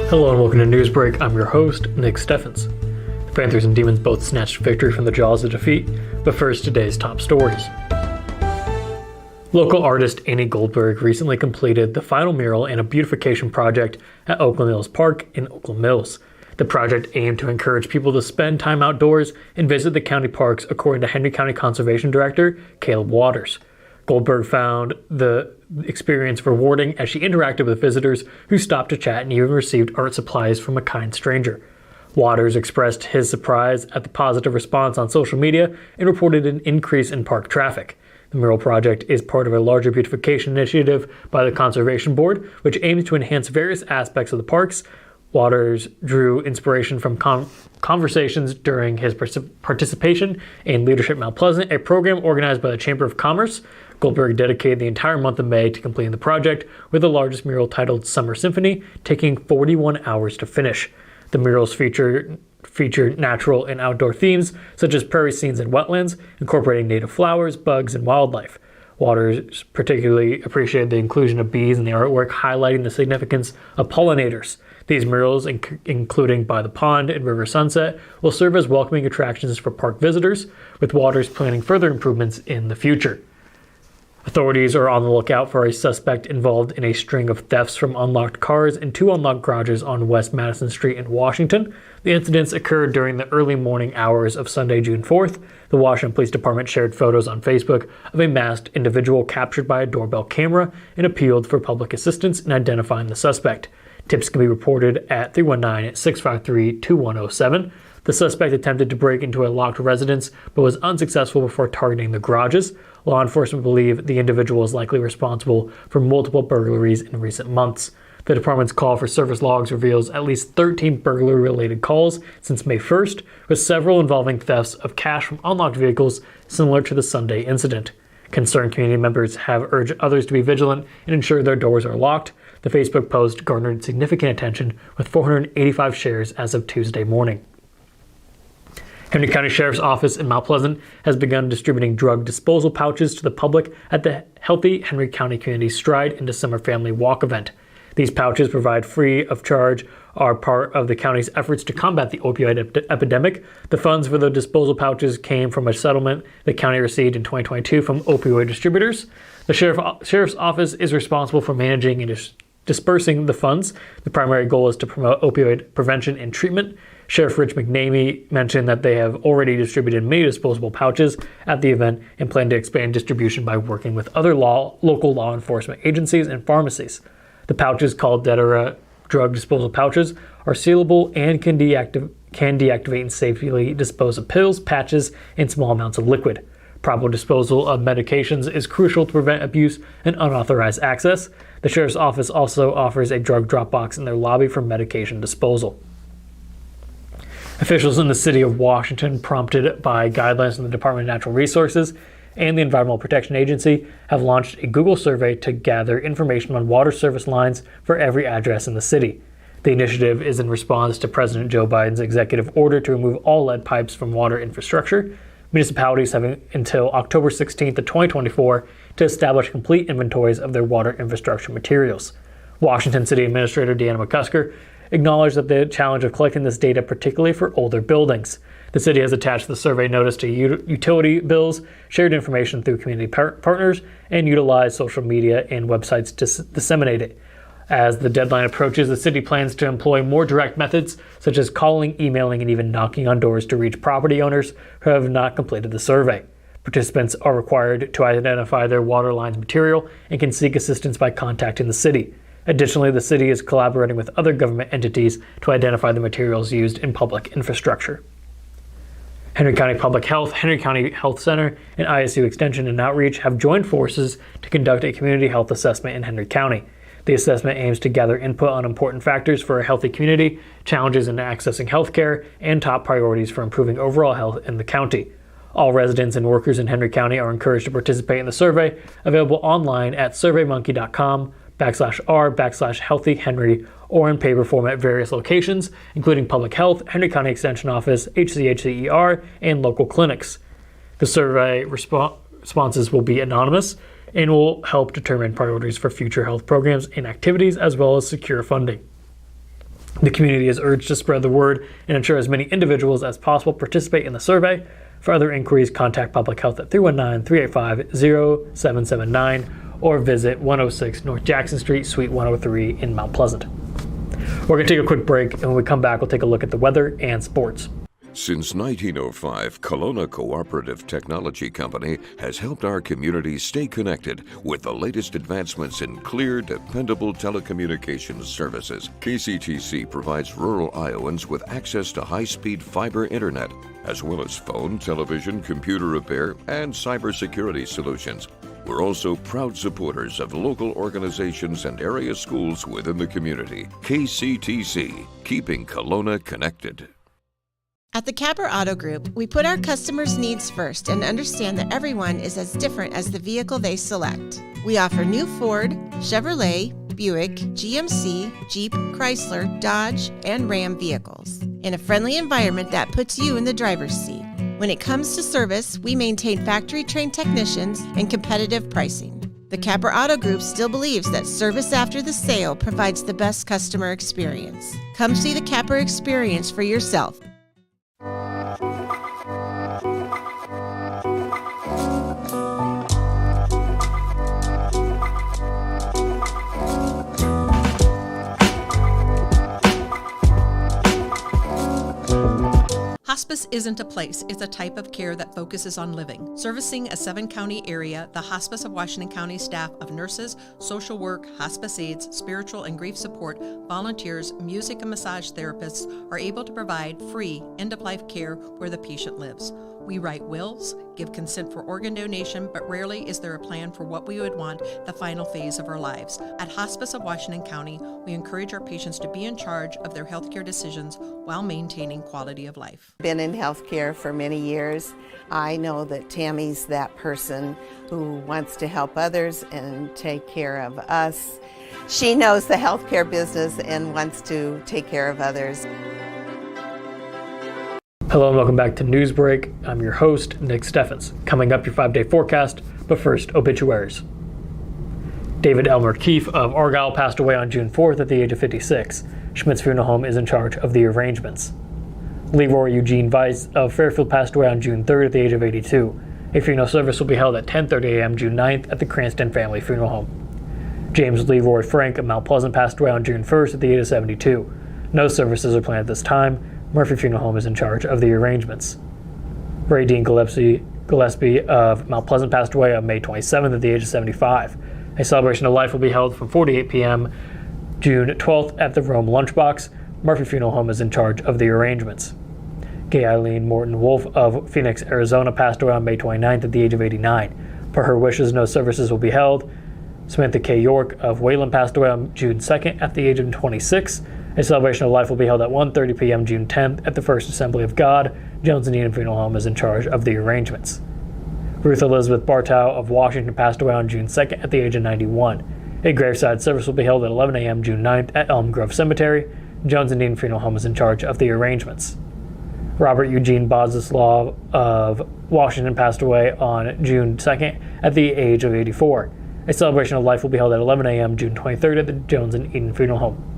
Hello and welcome to Newsbreak. I'm your host, Nick Steffens. The Panthers and Demons both snatched victory from the jaws of defeat, but first, today's top stories. Local artist Annie Goldberg recently completed the final mural in a beautification project at Oakland Mills Park in Oakland Mills. The project aimed to encourage people to spend time outdoors and visit the county parks, according to Henry County Conservation Director Caleb Waters. Goldberg found the experience rewarding as she interacted with visitors who stopped to chat and even received art supplies from a kind stranger. Waters expressed his surprise at the positive response on social media and reported an increase in park traffic. The mural project is part of a larger beautification initiative by the Conservation Board, which aims to enhance various aspects of the parks. Waters drew inspiration from conversations during his participation in Leadership Mount Pleasant, a program organized by the Chamber of Commerce. Goldberg dedicated the entire month of May to completing the project, with the largest mural titled Summer Symphony taking 41 hours to finish. The murals feature natural and outdoor themes, such as prairie scenes and wetlands, incorporating native flowers, bugs, and wildlife. Waters particularly appreciated the inclusion of bees in the artwork, highlighting the significance of pollinators. These murals, including By the Pond and River Sunset, will serve as welcoming attractions for park visitors, with Waters planning further improvements in the future. Authorities are on the lookout for a suspect involved in a string of thefts from unlocked cars and two unlocked garages on West Madison Street in Washington. The incidents occurred during the early morning hours of Sunday, June 4th. The Washington Police Department shared photos on Facebook of a masked individual captured by a doorbell camera and appealed for public assistance in identifying the suspect. Tips can be reported at 319-653-2107. The suspect attempted to break into a locked residence but was unsuccessful before targeting the garages. Law enforcement believe the individual is likely responsible for multiple burglaries in recent months. The department's call for service logs reveals at least 13 burglary-related calls since May 1st, with several involving thefts of cash from unlocked vehicles similar to the Sunday incident. Concerned community members have urged others to be vigilant and ensure their doors are locked. The Facebook post garnered significant attention, with 485 shares as of Tuesday morning. Henry County Sheriff's Office in Mount Pleasant has begun distributing drug disposal pouches to the public at the Healthy Henry County Community Stride into Summer Family Walk event. These pouches, provide free of charge, are part of the county's efforts to combat the opioid epidemic. The funds for the disposal pouches came from a settlement the county received in 2022 from opioid distributors. The Sheriff's Office is responsible for managing and dispersing the funds. The primary goal is to promote opioid prevention and treatment. Sheriff Rich McNamee mentioned that they have already distributed many disposable pouches at the event and plan to expand distribution by working with other local law enforcement agencies and pharmacies. The pouches, called Dedera drug disposal pouches, are sealable and can deactivate and safely dispose of pills, patches, and small amounts of liquid. Proper disposal of medications is crucial to prevent abuse and unauthorized access. The Sheriff's Office also offers a drug drop box in their lobby for medication disposal. Officials in the city of Washington, prompted by guidelines from the Department of Natural Resources and the Environmental Protection Agency, have launched a Google survey to gather information on water service lines for every address in the city. The initiative is in response to President Joe Biden's executive order to remove all lead pipes from water infrastructure. Municipalities have until October 16th of 2024 to establish complete inventories of their water infrastructure materials. Washington City Administrator Deanna McCusker acknowledged that the challenge of collecting this data, particularly for older buildings. The city has attached the survey notice to utility bills, shared information through community partners, and utilized social media and websites to disseminate it. As the deadline approaches, the city plans to employ more direct methods, such as calling, emailing, and even knocking on doors to reach property owners who have not completed the survey. Participants are required to identify their water lines material and can seek assistance by contacting the city. Additionally, the city is collaborating with other government entities to identify the materials used in public infrastructure. Henry County Public Health, Henry County Health Center, and ISU Extension and Outreach have joined forces to conduct a community health assessment in Henry County. The assessment aims to gather input on important factors for a healthy community, challenges in accessing health care, and top priorities for improving overall health in the county. All residents and workers in Henry County are encouraged to participate in the survey, available online at surveymonkey.com/r/healthyhenry, or in paper form at various locations, including Public Health, Henry County Extension Office, HCHCER, and local clinics. The survey responses will be anonymous and will help determine priorities for future health programs and activities, as well as secure funding. The community is urged to spread the word and ensure as many individuals as possible participate in the survey. For other inquiries, contact Public Health at 319-385-0779 or visit 106 North Jackson Street, Suite 103 in Mount Pleasant. We're going to take a quick break, and when we come back, we'll take a look at the weather and sports. Since 1905, Kelowna Cooperative Technology Company has helped our community stay connected with the latest advancements in clear, dependable telecommunications services. KCTC provides rural Iowans with access to high-speed fiber internet, as well as phone, television, computer repair, and cybersecurity solutions. We're also proud supporters of local organizations and area schools within the community. KCTC, keeping Kelowna connected. At the Capper Auto Group, we put our customers' needs first and understand that everyone is as different as the vehicle they select. We offer new Ford, Chevrolet, Buick, GMC, Jeep, Chrysler, Dodge, and Ram vehicles in a friendly environment that puts you in the driver's seat. When it comes to service, we maintain factory-trained technicians and competitive pricing. The Capper Auto Group still believes that service after the sale provides the best customer experience. Come see the Capper experience for yourself. Hospice isn't a place, it's a type of care that focuses on living. Servicing a 7-county area, the Hospice of Washington County staff of nurses, social work, hospice aides, spiritual and grief support, volunteers, music and massage therapists are able to provide free end-of-life care where the patient lives. We write wills, give consent for organ donation, but rarely is there a plan for what we would want the final phase of our lives. At Hospice of Washington County, we encourage our patients to be in charge of their healthcare decisions while maintaining quality of life. Been in healthcare for many years. I know that Tammy's that person who wants to help others and take care of us. She knows the healthcare business and wants to take care of others. Hello and welcome back to Newsbreak. I'm your host, Nick Steffens. Coming up, your 5-day forecast, but first, obituaries. David Elmer Keefe of Argyle passed away on June 4th at the age of 56. Schmidt's Funeral Home is in charge of the arrangements. Leroy Eugene Weiss of Fairfield passed away on June 3rd at the age of 82. A funeral service will be held at 10:30 a.m. June 9th at the Cranston Family Funeral Home. James Leroy Frank of Mount Pleasant passed away on June 1st at the age of 72. No services are planned at this time. Murphy Funeral Home is in charge of the arrangements. Ray Dean Gillespie of Mount Pleasant passed away on May 27th at the age of 75. A celebration of life will be held from 4 to 8 p.m. June 12th at the Rome Lunchbox. Murphy Funeral Home is in charge of the arrangements. Gay Eileen Morton Wolf of Phoenix, Arizona passed away on May 29th at the age of 89. Per her wishes, no services will be held. Samantha K. York of Wayland passed away on June 2nd at the age of 26. A celebration of life will be held at 1:30 p.m. June 10th at the First Assembly of God. Jones and Needham Funeral Home is in charge of the arrangements. Ruth Elizabeth Bartow of Washington passed away on June 2nd at the age of 91. A graveside service will be held at 11 a.m. June 9th at Elm Grove Cemetery. Jones and Needham Funeral Home is in charge of the arrangements. Robert Eugene Bozislaw of Washington passed away on June 2nd at the age of 84. A celebration of life will be held at 11 a.m. June 23rd at the Jones and Eden Funeral Home.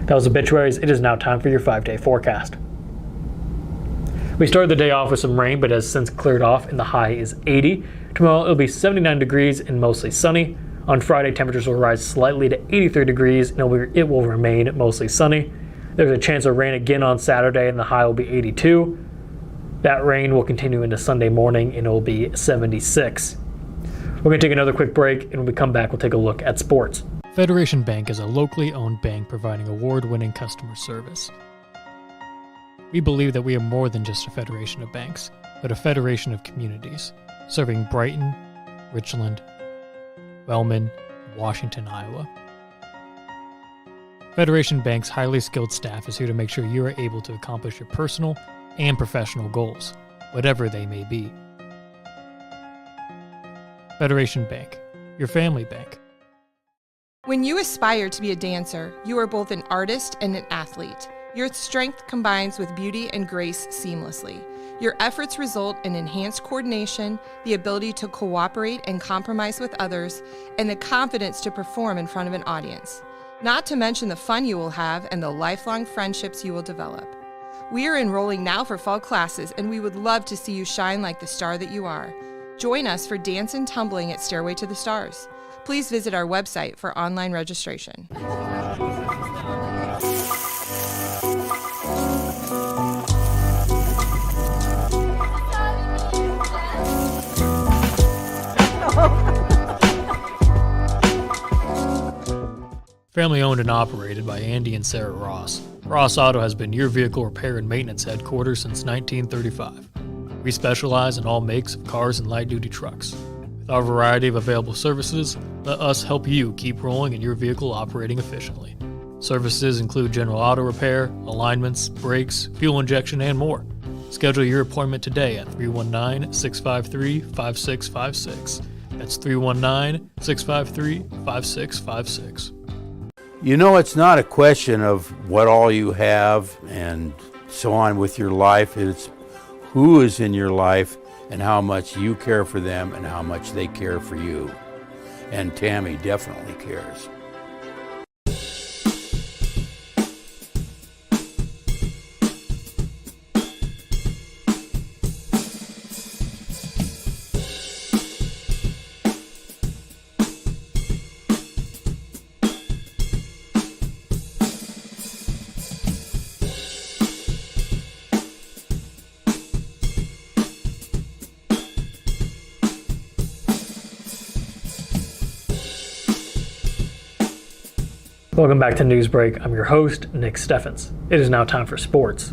That was obituaries. It is now time for your 5-day forecast. We started the day off with some rain, but has since cleared off and the high is 80. Tomorrow it'll be 79 degrees and mostly sunny. On Friday, temperatures will rise slightly to 83 degrees and it will remain mostly sunny. There's a chance of rain again on Saturday and the high will be 82. That rain will continue into Sunday morning and it will be 76. We're going to take another quick break, and when we come back, we'll take a look at sports. Federation Bank is a locally owned bank providing award-winning customer service. We believe that we are more than just a federation of banks, but a federation of communities, serving Brighton, Richland, Wellman, and Washington, Iowa. Federation Bank's highly skilled staff is here to make sure you are able to accomplish your personal and professional goals, whatever they may be. Federation Bank, your family bank. When you aspire to be a dancer, you are both an artist and an athlete. Your strength combines with beauty and grace seamlessly. Your efforts result in enhanced coordination, the ability to cooperate and compromise with others, and the confidence to perform in front of an audience. not to mention the fun you will have and the lifelong friendships you will develop. We are enrolling now for fall classes, and we would love to see you shine like the star that you are. Join us for dance and tumbling at Stairway to the Stars. Please visit our website for online registration. Family owned and operated by Andy and Sarah Ross, Ross Auto has been your vehicle repair and maintenance headquarters since 1935. We specialize in all makes of cars and light-duty trucks. With our variety of available services, let us help you keep rolling and your vehicle operating efficiently. Services include general auto repair, alignments, brakes, fuel injection, and more. Schedule your appointment today at 319-653-5656. That's 319-653-5656. You know, it's not a question of what all you have and so on with your life. It's who is in your life and how much you care for them and how much they care for you. And Tammy definitely cares. Welcome back to Newsbreak. I'm your host, Nick Steffens. It is now time for sports.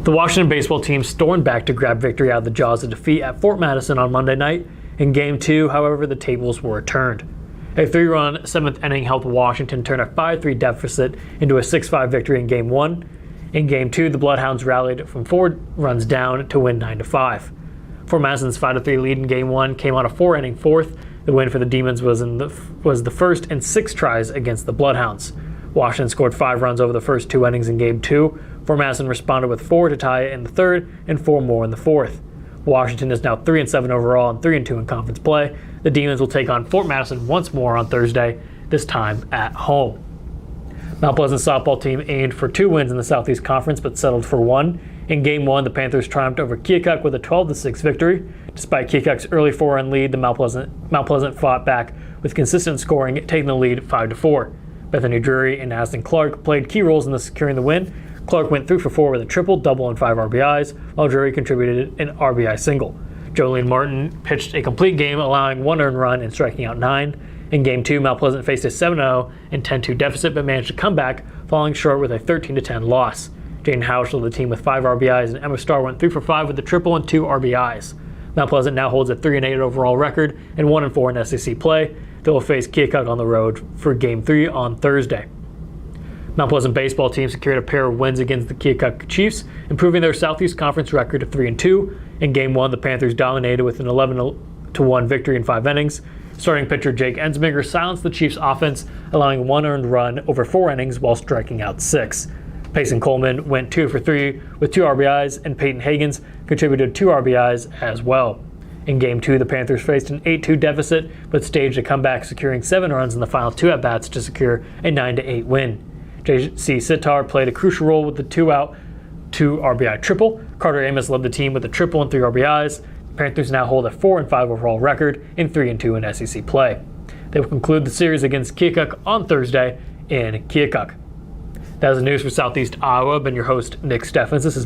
The Washington baseball team stormed back to grab victory out of the jaws of defeat at Fort Madison on Monday night. In Game 2, however, the tables were turned. A 3-run 7th inning helped Washington turn a 5-3 deficit into a 6-5 victory in Game 1. In Game 2, the Bloodhounds rallied from 4 runs down to win 9-5. Fort Madison's 5-3 lead in Game 1 came on a 4-inning fourth. The win for the Demons was the first in 6 tries against the Bloodhounds. Washington scored 5 runs over the first 2 innings in Game 2. Fort Madison responded with 4 to tie it in the third and 4 more in the fourth. Washington is now 3-7 overall and 3-2 in conference play. The Demons will take on Fort Madison once more on Thursday, this time at home. Mount Pleasant softball team aimed for 2 wins in the Southeast Conference but settled for 1. In Game 1, the Panthers triumphed over Keokuk with a 12-6 victory. Despite Keokuk's early 4-run lead, the Mount Pleasant fought back with consistent scoring, taking the lead 5-4. Bethany Drury and Aston Clark played key roles in securing the win. Clark went 3 for 4 with a triple, double, and 5 RBIs, while Drury contributed an RBI single. Jolene Martin pitched a complete game, allowing 1 earned run and striking out 9. In Game 2, Mount Pleasant faced a 7-0 and 10-2 deficit, but managed to come back, falling short with a 13-10 loss. Jane Housh led the team with 5 RBIs, and Emma Starr went 3 for 5 with a triple and 2 RBIs. Mount Pleasant now holds a 3-8 overall record and 1-4 in SEC play. They will face Keokuk on the road for Game 3 on Thursday. Mount Pleasant baseball team secured a pair of wins against the Keokuk Chiefs, improving their Southeast Conference record to 3-2. In Game 1, the Panthers dominated with an 11-1 victory in 5 innings. Starting pitcher Jake Ensminger silenced the Chiefs' offense, allowing 1 earned run over 4 innings while striking out 6. Payson Coleman went 2 for 3 with 2 RBIs, and Peyton Higgins contributed 2 RBIs as well. In Game 2, the Panthers faced an 8-2 deficit, but staged a comeback, securing 7 runs in the final 2 at-bats to secure a 9-8 win. J.C. Sitar played a crucial role with the 2-out, 2 RBI triple. Carter Amos led the team with a triple and 3 RBIs. The Panthers now hold a 4-5 overall record and 3-2 in SEC play. They will conclude the series against Keokuk on Thursday in Keokuk. That is the news for Southeast Iowa. I've been your host, Nick Steffens. This has